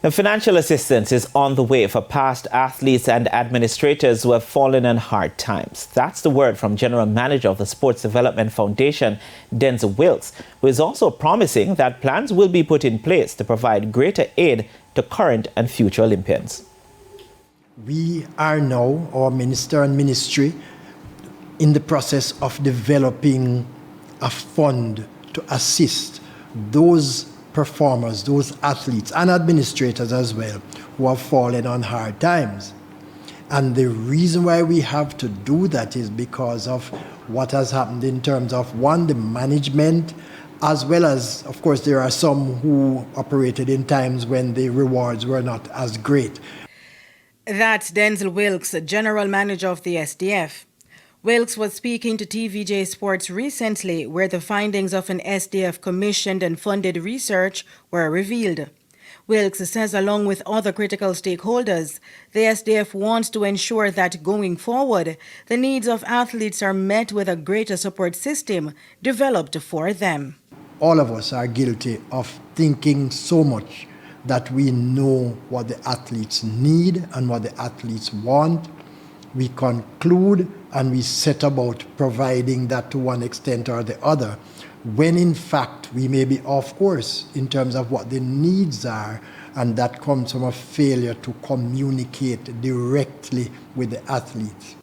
The financial assistance is on the way for past athletes and administrators who have fallen on hard times. That's the word from General Manager of the Sports Development Foundation, Denzel Wilkes, who is also promising that plans will be put in place to provide greater aid to current and future Olympians. We are now, our minister and ministry, in the process of developing a fund to assist those performers, those athletes and administrators as well, who have fallen on hard times. And the reason why we have to do that is because of what has happened in terms of, one, the management, as well as, of course, there are some who operated in times when the rewards were not as great. That's Denzel Wilkes, General Manager of the SDF. Wilkes was speaking to TVJ Sports recently, where the findings of an SDF commissioned and funded research were revealed. Wilkes says along with other critical stakeholders, the SDF wants to ensure that going forward, the needs of athletes are met with a greater support system developed for them. All of us are guilty of thinking so much that we know what the athletes need and what the athletes want. We conclude and we set about providing that to one extent or the other, when in fact we may be off course in terms of what the needs are, and that comes from a failure to communicate directly with the athletes.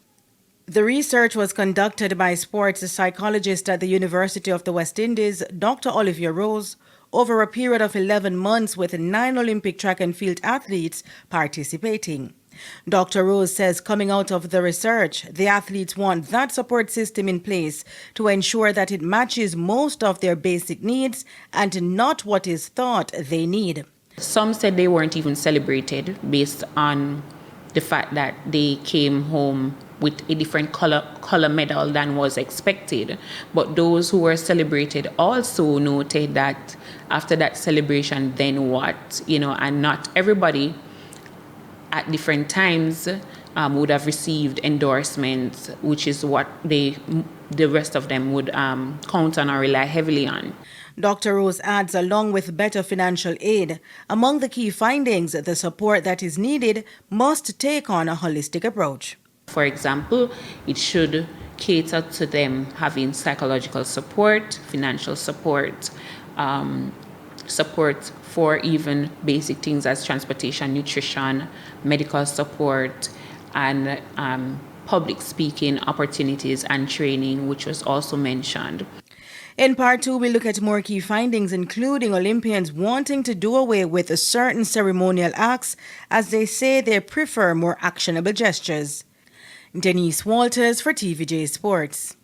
The research was conducted by sports psychologist at the University of the West Indies, Dr. Olivia Rose, over a period of 11 months with 9 Olympic track and field athletes participating. Dr. Rose says coming out of the research, the athletes want that support system in place to ensure that it matches most of their basic needs and not what is thought they need. Some said they weren't even celebrated based on the fact that they came home with a different color medal than was expected. But those who were celebrated also noted that after that celebration, then what? And not everybody at different times would have received endorsements, which is what the rest of them would count on or rely heavily on. Dr. Rose adds, along with better financial aid, among the key findings, the support that is needed must take on a holistic approach. For example, it should cater to them having psychological support, financial support, support for even basic things as transportation, nutrition, medical support, and public speaking opportunities and training, which was also mentioned. In part 2, we look at more key findings, including Olympians wanting to do away with certain ceremonial acts, as they say they prefer more actionable gestures. Denise Walters for TVJ Sports.